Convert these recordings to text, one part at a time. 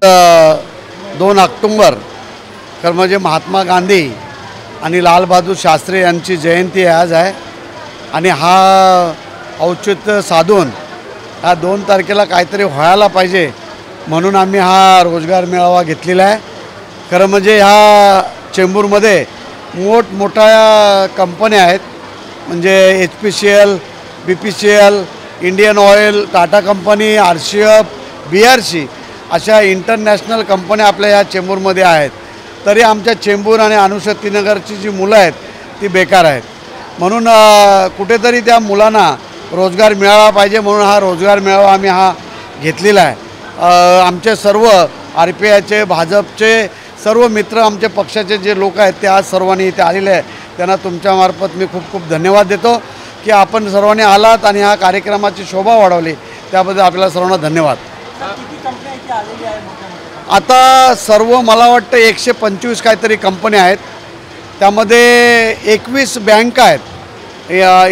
2 October तर म्हणजे महात्मा गांधी आणि लालबहादूर शास्त्री यांची जयंती आज आहे आणि हा औचित्य साधून ह्या 2 तारखेला काहीतरी व्हायला पाहिजे म्हणून आम्ही हा रोजगार मेळावा घेतलेला आहे। खरं म्हणजे ह्या चेंबूरमध्ये मोठमोठ्या कंपन्या आहेत, म्हणजे HPCL, BPCL, Indian oil, Tata company, RCF, BRC अशा इंटरनॅशनल कंपन्या आपल्या या चेंबूरमध्ये आहेत। तरी आमच्या चेंबूर आणि अनुशक्तीनगरची जी मुलं आहेत ती बेकार आहेत, म्हणून कुठेतरी त्या मुलांना रोजगार मिळाला पाहिजे म्हणून हा रोजगार मेळावा आम्ही हा घेतलेला आहे। आमचे सर्व RPIचे, भाजपचे सर्व मित्र, आमचे पक्षाचे जे लोक आहेत ते आज सर्वांनी इथे आलेले आहेत, त्यांना तुमच्यामार्फत मी खूप खूप धन्यवाद देतो की आपण सर्वांनी आलात आणि ह्या कार्यक्रमाची शोभा वाढवली, त्याबद्दल आपल्याला सर्वांना धन्यवाद। आता सर्व मला वाटतं 125 काहीतरी कंपन्या आहेत, त्यामध्ये 21 बँका आहेत,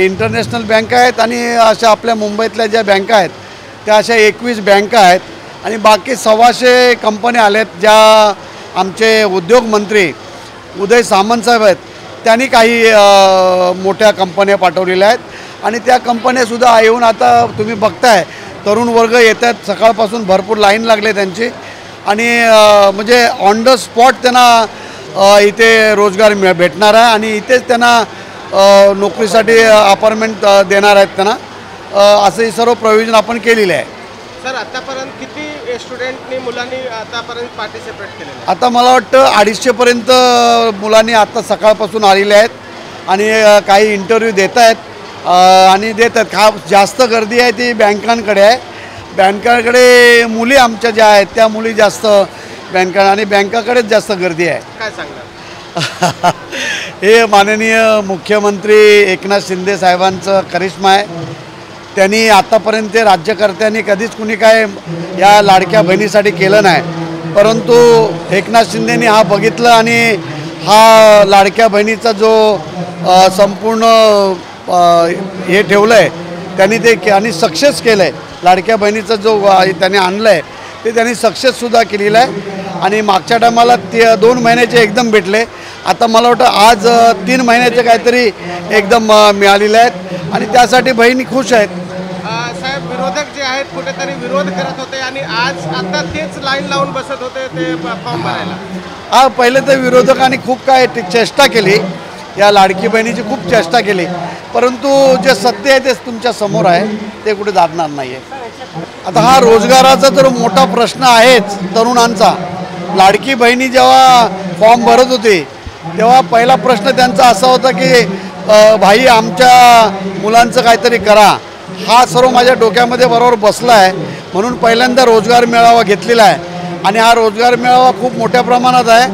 इंटरनॅशनल बँका आहेत आणि अशा आपल्या मुंबईतल्या ज्या बँका आहेत त्या अशा 21 बँका आहेत आणि बाकी 125 कंपन्या आल्यात। ज्या आमचे उद्योग मंत्री उदय सामंत साहेब आहेत त्यांनी काही मोठ्या कंपन्या पाठवलेल्या आहेत आणि त्या कंपन्यासुद्धा येऊन आता तुम्ही बघताय तरुण वर्ग येतात, सकाळपासून भरपूर लाईन लागले त्यांची आणि म्हणजे ऑन द स्पॉट त्यांना इथे रोजगार भेटणार आहे आणि इथेच त्यांना नोकरीसाठी अपार्टमेंट देणार आहेत त्यांना, असं सर्व प्रोव्हिजन आपण केलेलं आहे। सर, आतापर्यंत किती स्टुडंटनी मुलांनी आतापर्यंत पार्टिसिपेट केलेलं? आता मला वाटतं 250पर्यंत मुलांनी आता सकाळपासून आलेले आहेत आणि काही इंटरव्ह्यू देत आहेत आणि देतात। जास्त गर्दी आहे ती बँकांकडे आहे, बँकांकडे मुली आमच्या ज्या आहेत त्या मुली जास्त बँका आणि बँकाकडेच जास्त गर्दी आहे। काय सांगणार? हे माननीय मुख्यमंत्री एकनाथ शिंदे साहेबांचं करिश्मा आहे। त्यांनी आतापर्यंत राज्यकर्त्यांनी कधीच कुणी काय या लाडक्या बहिणीसाठी केलं नाही, परंतु एकनाथ शिंदेंनी हा बघितलं आणि हा लाडक्या बहिणीचा जो संपूर्ण हे ठेवलं आहे त्यांनी ते आणि सक्सेस केलं आहे। लाडक्या बहिणीचा जो त्यांनी आणलं आहे ते त्यांनी सक्सेससुद्धा केलेलं आहे आणि मागच्या टायमाला 2 महिन्याचे एकदम भेटले, आता मला वाटतं आज 3 महिन्याचे काहीतरी एकदम मिळालेले आहेत आणि त्यासाठी बहिणी खुश आहेत। साहेब, विरोधक जे आहेत कुठेतरी विरोध करत होते आणि आज आता तेच लाईन लावून बसत होते ते फॉर्म भरायला। पहिले तर विरोधकांनी खूप काय चेष्टा केली, या लाडकी बहिणीची खूप चेष्टा केली, परंतु जे सत्य आहे तेच तुमच्या समोर आहे, ते कुठे जाणार नाही आहे। आता हा रोजगाराचा तर मोठा प्रश्न आहेच तरुणांचा। लाडकी बहिणी जेव्हा फॉर्म भरत होती तेव्हा पहिला प्रश्न त्यांचा असा होता की भाई आमच्या मुलांचं काहीतरी करा। हा सर्व माझ्या डोक्यामध्ये बरोबर बसला आहे, म्हणून पहिल्यांदा रोजगार मेळावा घेतलेला आहे आणि हा रोजगार मेळावा खूप मोठ्या प्रमाणात आहे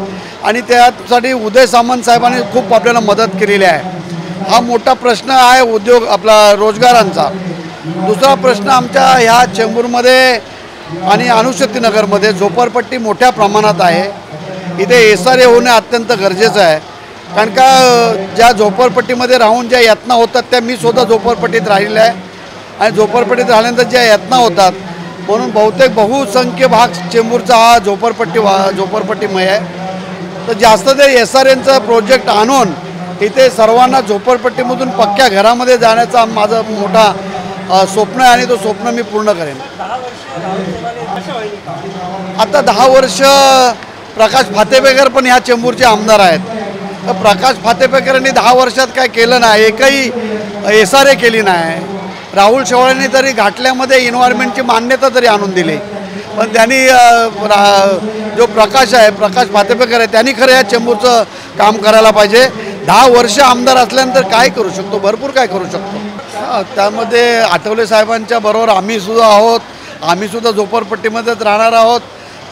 आणि त्यासाठी उदय सामंत साहेबांनी खूप आपल्याला मदत केलेली आहे। हा मोठा प्रश्न आहे उद्योग आपला रोजगारांचा। दुसरा प्रश्न आमच्या ह्या चेंबूरमध्ये आणि अनुशक्तीनगरमध्ये झोपडपट्टी मोठ्या प्रमाणात आहे, इथे SRA होणे अत्यंत गरजेचं आहे, कारण का ज्या झोपडपट्टीमध्ये राहून ज्या यातना होतात त्या मी स्वतः झोपडपट्टीत राहिलेला आहे आणि झोपडपट्टीत राहिल्यानंतर ज्या यातना होतात म्हणून बहुतेक बहुसंख्य भाग चेंबूरचा हा झोपडपट्टीमय आहे। तर जास्त ते SRAचं प्रोजेक्ट आणून इथे सर्वांना झोपडपट्टीमधून पक्क्या घरामध्ये जाण्याचा माझं मोठा स्वप्न आहे आणि तो स्वप्न मी पूर्ण करेन। आता 10 वर्ष प्रकाश फातेपेकर पण ह्या चेंबूरचे आमदार आहेत, तर प्रकाश फातेपेकरांनी 10 वर्षात काय केलं नाही, एकही SRA केली नाही। राहुल शेवाळेंनी तरी घाटल्यामध्ये एन्व्हायरमेंटची मान्यता तरी आणून दिली, पण त्यांनी जो प्रकाश फातेपेकर आहे त्यांनी खरं या चेंबूरचं काम करायला पाहिजे। 10 वर्ष आमदार असल्यानंतर काय करू शकतो, भरपूर काय करू शकतो। त्यामध्ये आठवले साहेबांच्या बरोबर आम्हीसुद्धा आहोत, आम्हीसुद्धा झोपडपट्टीमध्येच राहणार आहोत,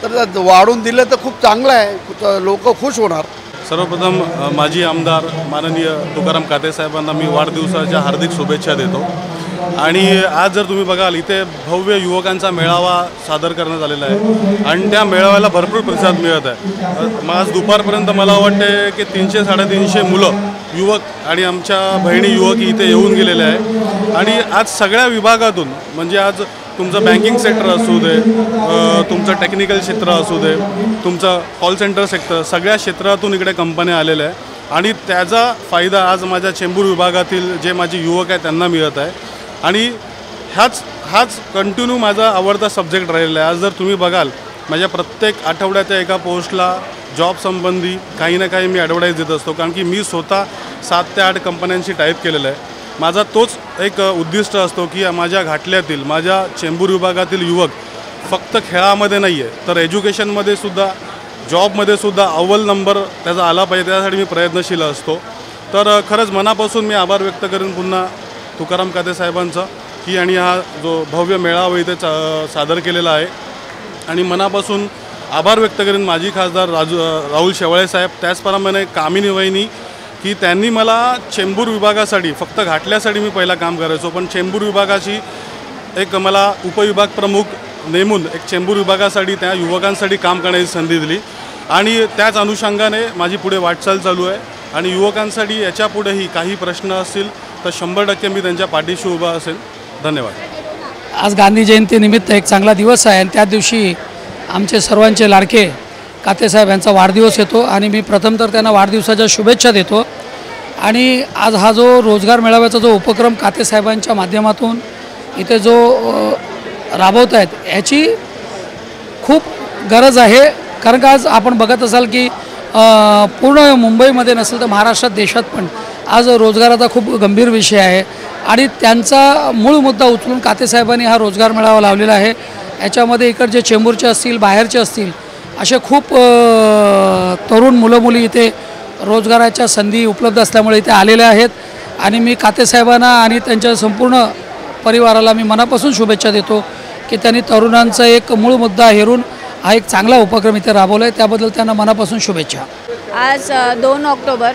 तर वाढून दिलं तर खूप चांगलं आहे, लोक खुश होणार। सर्वप्रथम माजी आमदार माननीय तुकाराम काते साहेबांना मी वाढदिवसाच्या हार्दिक शुभेच्छा देतो आणि आज जर तुम्ही बघाल इथे भव्य युवकांचा मेळावा सादर करण्यात आलेला आहे आणि त्या मेळाव्याला भरपूर प्रतिसाद मिळत आहे। मग आज दुपारपर्यंत मला वाटते की 300-350 मुलं युवक आणि आमच्या बहिणी युवक इथे येऊन गेलेले आहे आणि आज सगळ्या विभागातून म्हणजे आज तुमचं बँकिंग सेक्टर असू दे, तुमचं टेक्निकल क्षेत्र असू दे, तुमचं कॉल सेंटर सेक्टर, सगळ्या क्षेत्रातून इकडे कंपन्या आलेल्या आहे आणि त्याचा फायदा आज माझ्या चेंबूर विभागातील जे माझे युवक आहेत त्यांना मिळत आहे आणि हाच कंटिन्यू माझा आवडता सब्जेक्ट राहिलेला आहे. आज जर तुम्ही बघाल माझ्या प्रत्येक आठवड्याच्या एका पोस्टला जॉब संबंधी काही ना काही मी ॲडव्हर्टाईज देत असतो, कारण की मी स्वतः 7 ते 8 कंपन्यांशी टाईप केलेलं आहे. माझा तोच एक उद्दिष्ट असतो की माझ्या घाटल्यातील माझ्या चेंबूर विभागातील युवक फक्त खेळामध्ये नाही आहे तर एज्युकेशनमध्ये सुद्धा, जॉबमध्ये सुद्धा अव्वल नंबर त्याचा आला पाहिजे, त्यासाठी मी प्रयत्नशील असतो. तर खरंच मनापासून मी आभार व्यक्त करेन पुन्हा तुकाराम काते साहेबांचा की आणि हा जो भव्य मेळावा इथे सादर केलेला आहे आणि मनापासून आभार व्यक्त करेन माजी खासदार राहुल शेवाळे साहेब, त्याचप्रमाणे कामिनी वहिनी की त्यांनी मला चेंबूर विभागासाठी, फक्त घाटल्यासाठी मी पहिला काम करायचो, पण चेंबूर विभागाची एक मला उपविभाग प्रमुख नेमून एक चेंबूर विभागासाठी त्या युवकांसाठी काम करण्याची संधी दिली आणि त्याच अनुषंगाने माझी पुढे वाटचाल चालू आहे आणि युवकांसाठी याच्या पुढेही काही प्रश्न असतील तर 100% मी त्यांच्या पाठीशी उभा असेल. धन्यवाद. आज गांधी जयंतीनिमित्त एक चांगला दिवस आहे आणि त्या दिवशी आमचे सर्वांचे लाडके कातेसाहेब यांचा वाढदिवस येतो आणि मी प्रथम तर त्यांना वाढदिवसाच्या शुभेच्छा देतो. आणि आज हा जो रोजगार मेळाव्याचा जो उपक्रम कातेसाहेबांच्या माध्यमातून इथे जो राबवत आहेत याची खूप गरज आहे, कारण का आज आपण बघत असाल की पूर्ण मुंबईमध्ये नसेल तर महाराष्ट्रात, देशात पण आज रोजगाराचा खूप गंभीर विषय आहे आणि त्यांचा मूळ मुद्दा उचलून कातेसाहेबांनी हा रोजगार मेळावा लावलेला आहे. याच्यामध्ये इकडचे चेंबूरचे असतील, बाहेरचे असतील, असे खूप तरुण मुलं मुली इथे रोजगाराच्या संधी उपलब्ध असल्यामुळे इथे आलेल्या आहेत आणि मी कातेसाहेबांना आणि त्यांच्या संपूर्ण परिवाराला मी मनापासून शुभेच्छा देतो की त्यांनी तरुणांचा एक मूळ मुद्दा हेरून हा एक चांगला उपक्रम इथे राबवला आहे, त्याबद्दल त्यांना मनापासून शुभेच्छा. आज 2 ऑक्टोबर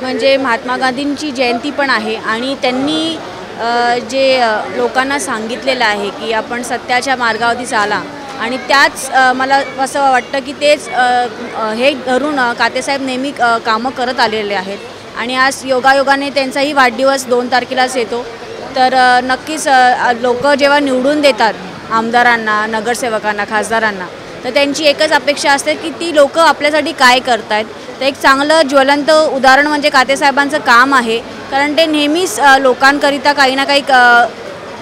म्हणजे महात्मा गांधींची जयंती पण आहे आणि त्यांनी जे लोकांना सांगितलेलं आहे की आपण सत्याच्या मार्गावरती चाला आणि त्याच मला असं वाटतं की तेच हे धरून कातेसाहेब नेहमी कामं करत आलेले आहेत आणि आज योगायोगाने त्यांचाही वाढदिवस 2 तारखेलाच येतो. तर नक्कीच लोक जेव्हा निवडून देतात आमदारांना, नगरसेवकांना, खासदारांना, तर त्यांची एकच अपेक्षा असते की ती लोक आपल्यासाठी काय करत आहेत. तर एक चांगलं ज्वलंत उदाहरण म्हणजे कातेसाहेबांचं काम आहे, कारण ते नेहमीच लोकांकरिता काही ना काही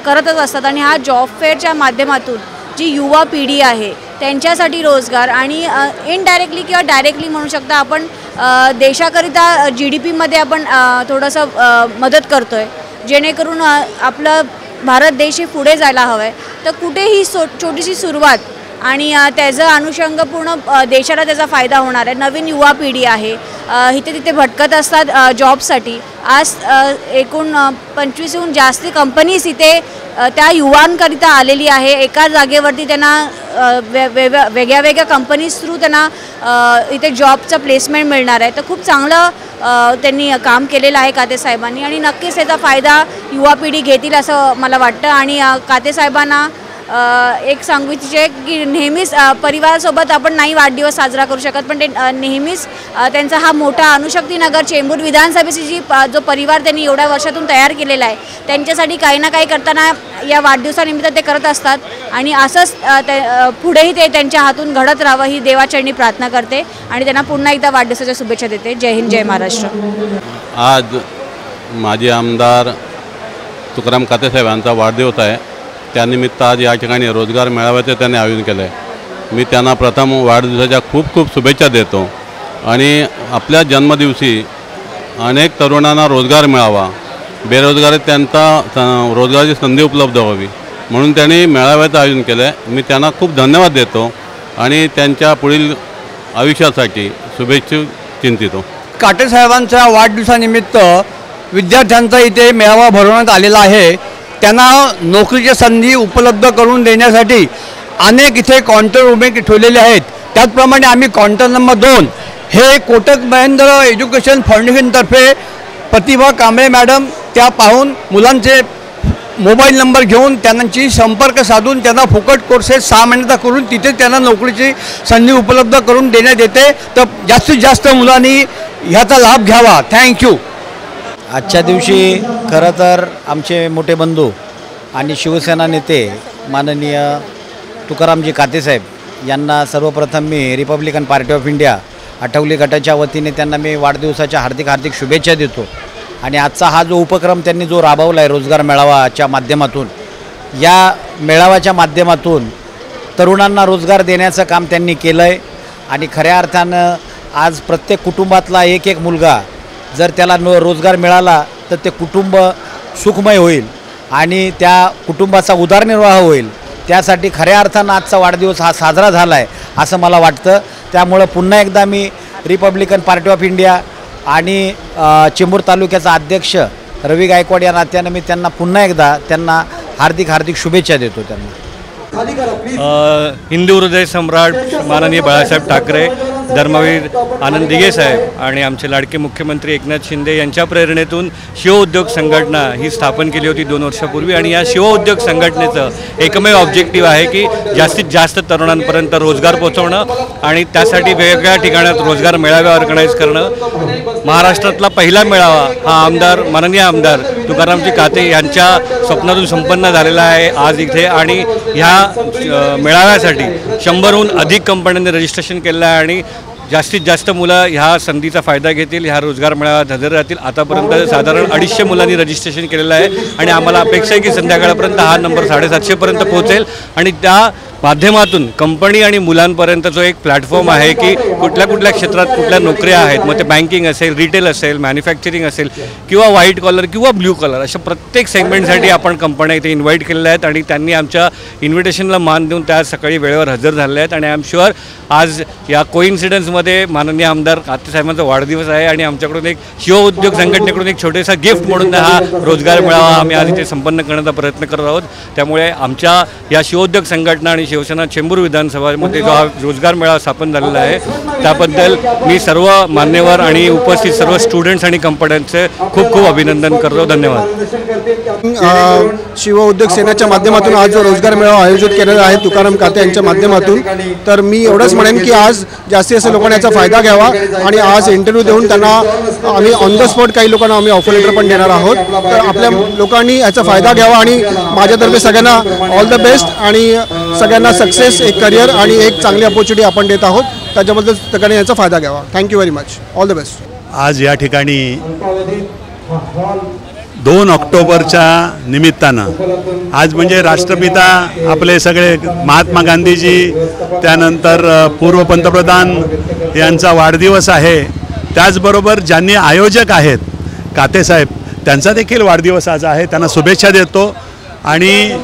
करतच असतात आणि हा जॉब फेअरच्या माध्यमातून जी युवा पिढी आहे त्यांच्यासाठी रोजगार आणि इनडायरेक्टली किंवा डायरेक्टली म्हणू शकता आपण देशाकरिता GDPमध्ये आपण थोडंसं मदत करतो आहे, जेणेकरून आपलं भारत देश हे पुढे जायला हवं आहे. तर कुठेही छोटीशी सुरुवात आणि त्याचं अनुषंग पूर्ण देशाला त्याचा फायदा होणार आहे. नवीन युवा पिढी आहे, इथे तिथे भटकत असतात जॉबसाठी. आज एकूण 25हून जास्त कंपनीज इथे त्या युवांकरिता आलेली आहे. एका जागेवरती त्यांना वेगळ्या वेगळ्या कंपनीज थ्रू त्यांना इथे जॉबचं प्लेसमेंट मिळणार आहे. तर खूप चांगलं त्यांनी काम केलेलं आहे कातेसाहेबांनी आणि नक्कीच त्याचा फायदा युवा पिढी घेतील असं मला वाटतं. आणि कातेसाहेबांना एक सांगू इच्छिते की नेहमीच परिवारासोबत आपण नाही वाढदिवस साजरा करू शकत, पण ते नेहमीच त्यांचा हा मोठा अणुशक्तीनगर चेंबूर विधानसभेची जो परिवार त्यांनी एवढ्या वर्षातून तयार केलेला आहे त्यांच्यासाठी काही ना काही करताना या वाढदिवसानिमित्त ते करत असतात आणि असंच पुढेही ते त्यांच्या हातून घडत राहावं ही देवाचरणी प्रार्थना करते आणि त्यांना पुन्हा एकदा वाढदिवसाच्या शुभेच्छा देते. जय हिंद, जय महाराष्ट्र. आज माजी आमदार तुकाराम कातेसाहेबांचा वाढदिवस आहे, त्यानिमित्त आज या ठिकाणी रोजगार मेळाव्याचे त्यांनी आयोजन केलं आहे. मी त्यांना प्रथम वाढदिवसाच्या खूप खूप शुभेच्छा देतो आणि आपल्या जन्मदिवशी अनेक तरुणांना रोजगार मिळावा, बेरोजगारी त्यांचा रोजगाराची संधी उपलब्ध व्हावी म्हणून त्यांनी मेळाव्याचं आयोजन केलं आहे. मी त्यांना खूप धन्यवाद देतो आणि त्यांच्या पुढील आयुष्यासाठी शुभेच्छा चिंतितो. काटेसाहेबांच्या वाढदिवसानिमित्त विद्यार्थ्यांचा इथे मेळावा भरवण्यात आलेला आहे. त्यांना नोकरीच्या संधी उपलब्ध करून देण्यासाठी अनेक इथे काउंटर उभे ठेवलेले आहेत. त्याचप्रमाणे आम्ही काउंटर नंबर 2 हे कोटक महिंद्रा एज्युकेशन फाउंडेशनतर्फे प्रतिभा कांबळे मॅडम त्या पाहून मुलांचे मोबाईल नंबर घेऊन त्यांची संपर्क साधून त्यांना फुकट कोर्सेस 6 महिन्याचा करून तिथे त्यांना नोकरीची संधी उपलब्ध करून देण्यात येते. तर जास्तीत जास्त मुलांनी ह्याचा लाभ घ्यावा. थँक्यू. आजच्या दिवशी खरं तर आमचे मोठे बंधू आणि शिवसेना नेते माननीय तुकारामजी कातेसाहेब यांना सर्वप्रथम मी रिपब्लिकन पार्टी ऑफ इंडिया आठवली गटाच्या वतीने त्यांना मी वाढदिवसाच्या हार्दिक शुभेच्छा देतो। आणि आजचा हा जो उपक्रम त्यांनी जो राबवला आहे रोजगार मेळावाच्या माध्यमातून, या मेळाव्याच्या माध्यमातून तरुणांना रोजगार देण्याचं काम त्यांनी केलं आहे। आणि खऱ्या अर्थानं आज प्रत्येक कुटुंबातला एक मुलगा जर त्याला रोजगार मिळाला तर ते कुटुंब सुखमय होईल आणि त्या कुटुंबाचा उदरनिर्वाह होईल। त्यासाठी खऱ्या अर्थानं आजचा वाढदिवस हा साजरा झाला आहे असं मला वाटतं। त्यामुळं पुन्हा एकदा मी रिपब्लिकन पार्टी ऑफ इंडिया आणि चेंबूर तालुक्याचा अध्यक्ष रवी गायकवाड या नात्यानं मी त्यांना पुन्हा एकदा त्यांना हार्दिक शुभेच्छा देतो। त्यांना हिंदू हृदय सम्राट माननीय बाळासाहेब ठाकरे, धर्मवीर आनंद दिघे साहेब आणि आमचे लाडके मुख्यमंत्री एकनाथ शिंदे यांच्या प्रेरणेतून शिवउद्योग संघटना ही स्थापन केली होती 2 वर्षापूर्वी। आणि या शिवउद्योग संघटनेचं एकमेव ऑब्जेक्टिव्ह आहे की जास्तीत जास्त तरुणांपर्यंत रोजगार पोहोचवणं आणि त्यासाठी वेगवेगळ्या ठिकाणात रोजगार मेळावे ऑर्गनाईज करणं। महाराष्ट्रातला पहिला मेळावा हा माननीय आमदार तुकारामजी काते यांच्या स्वप्नातून संपन्न झालेला आहे आज इथे। आणि ह्या मेळाव्यासाठी 100हून अधिक कंपन्यांनी रजिस्ट्रेशन केलं आहे आणि जास्तीत जास्त मुलं ह्या संधीचा फायदा घेतील, ह्या रोजगार मेळाव्यात हजर राहतील। आतापर्यंत साधारण 250 मुलांनी रजिस्ट्रेशन केलेलं आहे आणि आम्हाला अपेक्षा आहे की संध्याकाळपर्यंत हा नंबर 750पर्यंत पोहोचेल आणि त्या माध्यमातून कंपनी आणि मुलांपर्यंत जो एक प्लॅटफॉर्म आहे की कुठल्या क्षेत्रात कुठल्या नोकऱ्या आहेत, मग ते बँकिंग असेल, रिटेल असेल, मॅन्युफॅक्चरिंग असेल किंवा व्हाईट कॉलर किंवा ब्ल्यू कॉलर, अशा प्रत्येक सेगमेंटसाठी आपण कंपन्या इथे इन्व्हाइट केलेल्या आहेत आणि त्यांनी आमच्या इन्व्हिटेशनला मान देऊन त्या सकाळी वेळेवर हजर झालेल्या आहेत। आणि आय एम शुअर आज या कोइन्सिडन्समध्ये माननीय आमदार कातेसाहेबांचा वाढदिवस आहे आणि आमच्याकडून एक शिवउद्योग संघटनेकडून एक छोटेसा गिफ्ट म्हणून हा रोजगार मेळावा आम्ही आज इथे संपन्न करण्याचा प्रयत्न करत आहोत। त्यामुळे आमच्या या शिवउद्योग संघटना आणि शिवसेना चेंबूर विधानसभामध्ये जो हा रोजगार मेळावा स्थापन झालेला आहे त्याबद्दल मी सर्व मान्यवर आणि उपस्थित सर्व स्टुडंट्स आणि कंपन्यांचे खूप अभिनंदन करतो। धन्यवाद। शिवउद्योग सेनेच्या माध्यमातून आज जो रोजगार मेळावा आयोजित केलेला आहे तुकाराम काते यांच्या माध्यमातून, तर मी एवढंच म्हणेन की आज जास्तीत जास्त लोकांनी याचा फायदा घ्यावा आणि आज इंटरव्ह्यू देऊन त्यांना आम्ही ऑन द स्पॉट काही लोकांना आम्ही ऑफर लेटर पण देणार आहोत। तर आपल्या लोकांनी याचा फायदा घ्यावा आणि माझ्यातर्फे सगळ्यांना ऑल द बेस्ट आणि सगळ्यांना सक्सेस, एक करिअर आणि एक चांगली अपॉर्च्युनिटी आपण देत आहोत, त्याच्याबद्दल सगळ्यांनी याचा फायदा घ्यावा। Thank you very much, all the best. आज या ठिकाणी 2 ऑक्टोबरच्या निमित्तानं आज म्हणजे राष्ट्रपिता आपले सगळे महात्मा गांधीजी, त्यानंतर पूर्व पंतप्रधान यांचा वाढदिवस आहे। त्याचबरोबर ज्यांनी आयोजक आहेत कातेसाहेब त्यांचा देखील वाढदिवस आज आहे, त्यांना शुभेच्छा देतो। आणि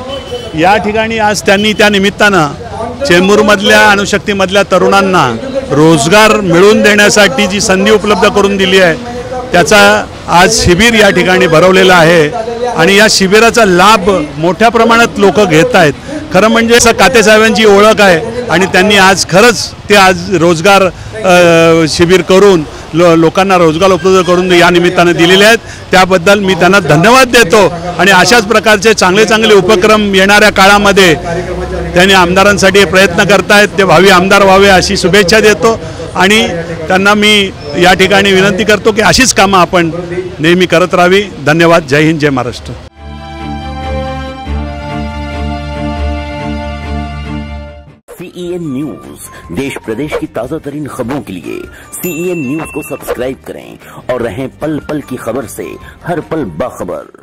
या ठिकाणी आज त्यांनी त्या निमित्तानं चेंबूरमधल्या अणुशक्तीमधल्या तरुणांना रोजगार मिळवून देण्यासाठी जी संधी उपलब्ध करून दिली आहे त्याचा आज शिबिर या ठिकाणी भरवलेला आहे आणि या शिबिराचा लाभ मोठ्या प्रमाणात लोक घेत आहेत। खरं म्हणजे कातेसाहेबांची ओळख आहे आणि त्यांनी आज खरंच ते आज रोजगार शिबिर करून लोकांना रोजगार उपलब्ध करून या निमित्तानं दिलेले आहेत, त्याबद्दल मी त्यांना धन्यवाद देतो। आणि अशाच प्रकारचे चांगले उपक्रम येणाऱ्या काळामध्ये त्यांनी आमदारांसाठी प्रयत्न करतायत, ते भावी आमदार व्हावे अशी शुभेच्छा देतो। आणि त्यांना मी या ठिकाणी विनंती करतो की अशीच कामं आपण नेहमी करत राहावी। धन्यवाद। जय हिंद, जय महाराष्ट्र। CEN न्यूज, देश प्रदेश की ताज़ा तरीन खबरों के लिए CEN न्यूज को सब्सक्राइब करें और रहें पल पल की खबर से हर पल बाखबर।